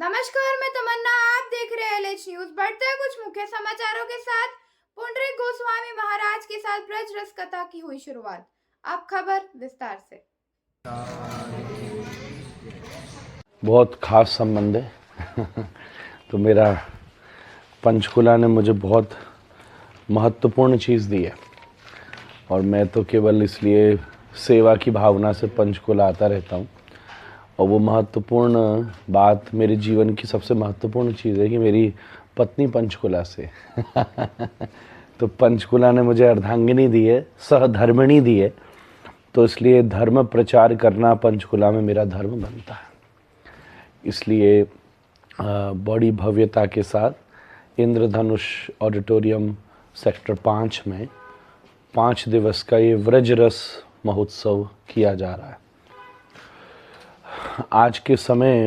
नमस्कार, मैं तमन्ना। आप देख रहे हैं एलएच न्यूज। बढ़ते हैं कुछ मुख्य समाचारों के साथ। पुंडरीक गोस्वामी महाराज के साथ ब्रज रस कथा की हुई शुरुआत। अब खबर विस्तार से। बहुत खास संबंध है तो मेरा पंचकुला ने मुझे बहुत महत्वपूर्ण चीज़ दी है और मैं तो केवल इसलिए सेवा की भावना से पंचकुला आता रहता हूँ। और वो महत्वपूर्ण बात, मेरे जीवन की सबसे महत्वपूर्ण चीज़ है कि मेरी पत्नी पंचकुला से तो पंचकुला ने मुझे अर्धांगिनी दी है, सहधर्मिणी दी है, तो इसलिए धर्म प्रचार करना पंचकुला में मेरा धर्म बनता है। इसलिए बड़ी भव्यता के साथ इंद्रधनुष ऑडिटोरियम सेक्टर 5 में 5 दिवस का ये व्रज रस महोत्सव किया जा रहा है। आज के समय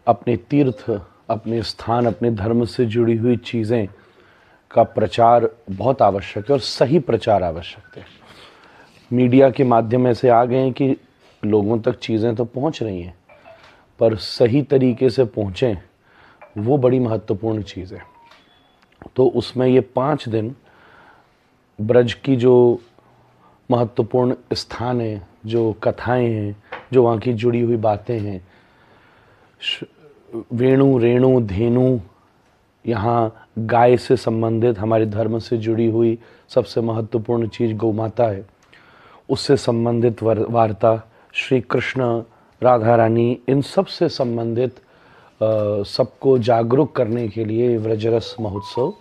अपने तीर्थ, अपने स्थान, अपने धर्म से जुड़ी हुई चीज़ें का प्रचार बहुत आवश्यक है और सही प्रचार आवश्यक है। मीडिया के माध्यम ऐसे आ गए हैं कि लोगों तक चीज़ें तो पहुंच रही हैं, पर सही तरीके से पहुँचें वो बड़ी महत्वपूर्ण चीज़ है। तो उसमें ये 5 दिन ब्रज की जो महत्वपूर्ण स्थान है, जो कथाएं हैं, जो वहाँ की जुड़ी हुई बातें हैं, वेणु, रेणु, धेनु, यहाँ गाय से संबंधित हमारे धर्म से जुड़ी हुई सबसे महत्वपूर्ण चीज़ गौ माता है, उससे संबंधित वार्ता, श्री कृष्ण, राधा रानी, इन सब से संबंधित सबको जागरूक करने के लिए व्रजरस महोत्सव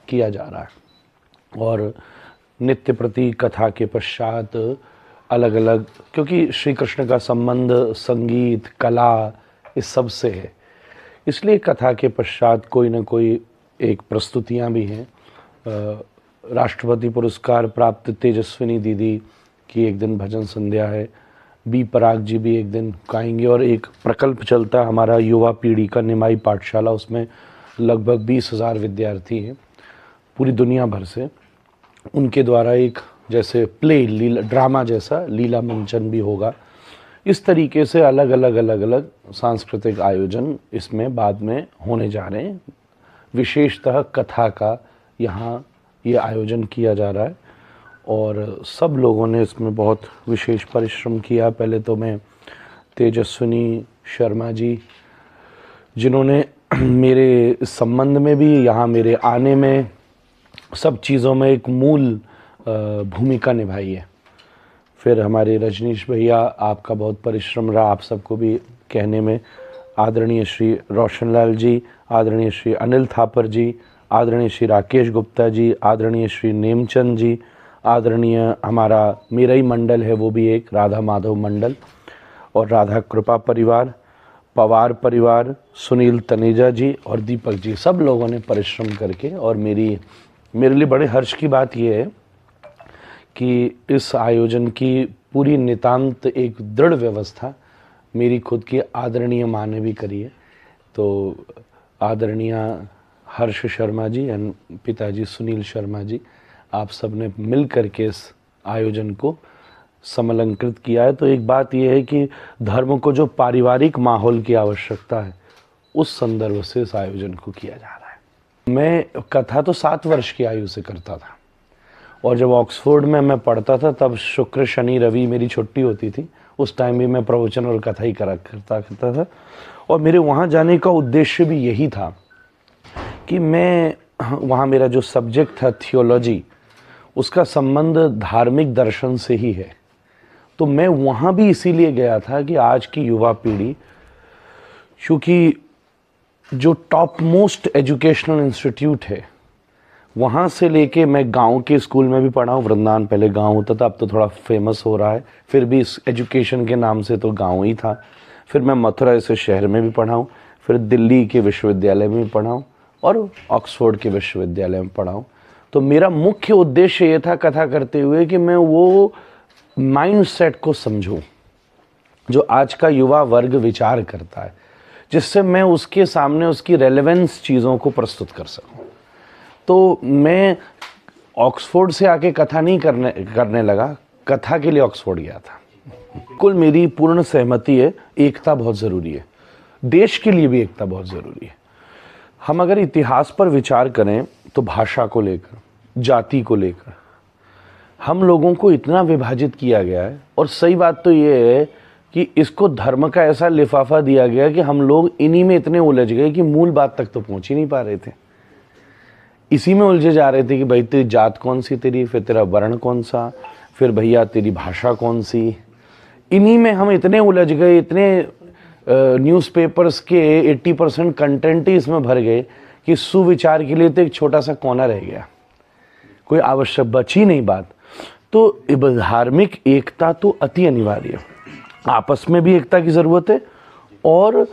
किया जा रहा है। और नित्य प्रति कथा के पश्चात अलग अलग, क्योंकि श्री कृष्ण का संबंध संगीत, कला, इस सब से है, इसलिए कथा के पश्चात कोई ना कोई एक प्रस्तुतियाँ भी हैं। राष्ट्रपति पुरस्कार प्राप्त तेजस्विनी दीदी की एक दिन भजन संध्या है, बी पराग जी भी एक दिन गाएंगे, और एक प्रकल्प चलता है हमारा युवा पीढ़ी का, निमाई पाठशाला, उसमें लगभग 20,000 विद्यार्थी हैं पूरी दुनिया भर से। उनके द्वारा एक जैसे प्ले, लीला ड्रामा जैसा लीला मंचन भी होगा। इस तरीके से अलग अलग सांस्कृतिक आयोजन इसमें बाद में होने जा रहे हैं। विशेषतः कथा का यहाँ ये आयोजन किया जा रहा है और सब लोगों ने इसमें बहुत विशेष परिश्रम किया। पहले तो मैं तेजस्विनी शर्मा जी, जिन्होंने मेरे संबंध में भी, यहाँ मेरे आने में, सब चीज़ों में एक मूल भूमिका निभाई है। फिर हमारे रजनीश भैया, आपका बहुत परिश्रम रहा आप सबको भी कहने में। आदरणीय श्री रोशनलाल जी, आदरणीय श्री अनिल थापर जी, आदरणीय श्री राकेश गुप्ता जी, आदरणीय श्री नेमचंद जी, आदरणीय हमारा मेरा ही मंडल है वो भी एक राधा माधव मंडल, और राधा कृपा परिवार, पवार परिवार, सुनील तनेजा जी और दीपक जी, सब लोगों ने परिश्रम करके। और मेरे लिए बड़े हर्ष की बात यह है कि इस आयोजन की पूरी नितांत एक दृढ़ व्यवस्था मेरी खुद की आदरणीय माँ ने भी करी है। तो आदरणीय हर्ष शर्मा जी एंड पिताजी सुनील शर्मा जी, आप सब ने मिल करके इस आयोजन को समलंकृत किया है। तो एक बात यह है कि धर्म को जो पारिवारिक माहौल की आवश्यकता है, उस संदर्भ से इस आयोजन को किया जा रहा है। मैं कथा तो 7 वर्ष की आयु से करता था, और जब ऑक्सफोर्ड में मैं पढ़ता था तब शुक्र शनि रवि मेरी छुट्टी होती थी। उस टाइम भी मैं प्रवचन और कथा ही करता था। और मेरे वहाँ जाने का उद्देश्य भी यही था कि मैं वहाँ, मेरा जो सब्जेक्ट था थियोलॉजी, उसका संबंध धार्मिक दर्शन से ही है। तो मैं वहाँ भी इसीलिए गया था कि आज की युवा पीढ़ी, क्योंकि जो टॉप मोस्ट एजुकेशनल इंस्टीट्यूट है, वहाँ से लेके, मैं गांव के स्कूल में भी पढ़ा हूँ, वृंदावन पहले गांव होता था, अब तो थोड़ा फेमस हो रहा है, फिर भी इस एजुकेशन के नाम से तो गांव ही था। फिर मैं मथुरा जैसे शहर में भी पढ़ा हूँ, फिर दिल्ली के विश्वविद्यालय में भी पढ़ा हूँ और ऑक्सफोर्ड के विश्वविद्यालय में पढ़ा हूँ। तो मेरा मुख्य उद्देश्य ये था कथा करते हुए कि मैं वो माइंडसेट को समझूं जो आज का युवा वर्ग विचार करता है, जिससे मैं उसके सामने उसकी रेलेवेंस चीज़ों को प्रस्तुत कर सकूं। तो मैं ऑक्सफोर्ड से आके कथा नहीं करने लगा, कथा के लिए ऑक्सफोर्ड गया था। कुल मेरी पूर्ण सहमति है, एकता बहुत ज़रूरी है, देश के लिए भी एकता बहुत ज़रूरी है। हम अगर इतिहास पर विचार करें तो भाषा को लेकर, जाति को लेकर हम लोगों को इतना विभाजित किया गया है, और सही बात तो ये है कि इसको धर्म का ऐसा लिफाफा दिया गया कि हम लोग इन्हीं में इतने उलझ गए कि मूल बात तक तो पहुंच ही नहीं पा रहे थे। इसी में उलझे जा रहे थे कि भाई तेरी जात कौन सी, तेरी फिर तेरा वर्ण कौन सा, फिर भैया तेरी भाषा कौन सी। इन्हीं में हम इतने उलझ गए, इतने न्यूज़पेपर्स के 80% कंटेंट ही इसमें भर गए कि सुविचार के लिए तो एक छोटा सा कोना रह गया, कोई आवश्यक बची नहीं बात। तो धार्मिक एकता तो अति अनिवार्य है, आपस में भी एकता की ज़रूरत है। और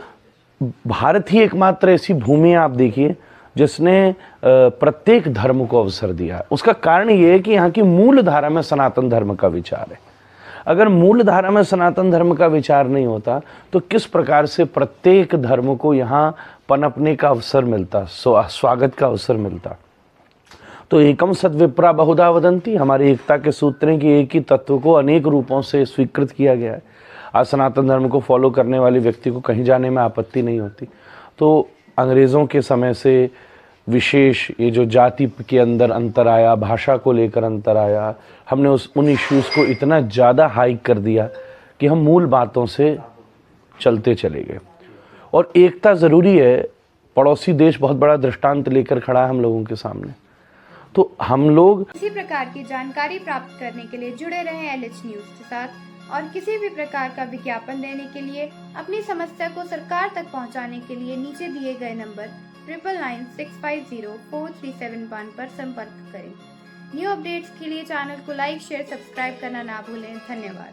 भारत ही एकमात्र ऐसी भूमि है, आप देखिए, जिसने प्रत्येक धर्म को अवसर दिया है। उसका कारण ये है कि यहाँ की मूल धारा में सनातन धर्म का विचार है। अगर मूल धारा में सनातन धर्म का विचार नहीं होता तो किस प्रकार से प्रत्येक धर्म को यहाँ पनपने का अवसर मिलता, स्वागत का अवसर मिलता। तो एकम सद्विप्रा बहुधा वदंती, हमारी एकता के सूत्र हैं कि एक ही तत्व को अनेक रूपों से स्वीकृत किया गया है। आज सनातन धर्म को फॉलो करने वाले व्यक्ति को कहीं जाने में आपत्ति नहीं होती। तो अंग्रेज़ों के समय से विशेष ये जो जाति के अंदर अंतर आया, भाषा को लेकर अंतर आया, हमने उन इश्यूज़ को इतना ज़्यादा हाइक कर दिया कि हम मूल बातों से चलते चले गए। और एकता ज़रूरी है। पड़ोसी देश बहुत बड़ा दृष्टांत लेकर खड़ा है हम लोगों के सामने। तो हम लोग इसी प्रकार की जानकारी प्राप्त करने के लिए जुड़े रहें एलएच न्यूज़ के साथ, और किसी भी प्रकार का विज्ञापन देने के लिए, अपनी समस्या को सरकार तक पहुंचाने के लिए नीचे दिए गए नंबर 9996504371 पर संपर्क करें। न्यू अपडेट्स के लिए चैनल को लाइक, शेयर, सब्सक्राइब करना ना भूलें। धन्यवाद।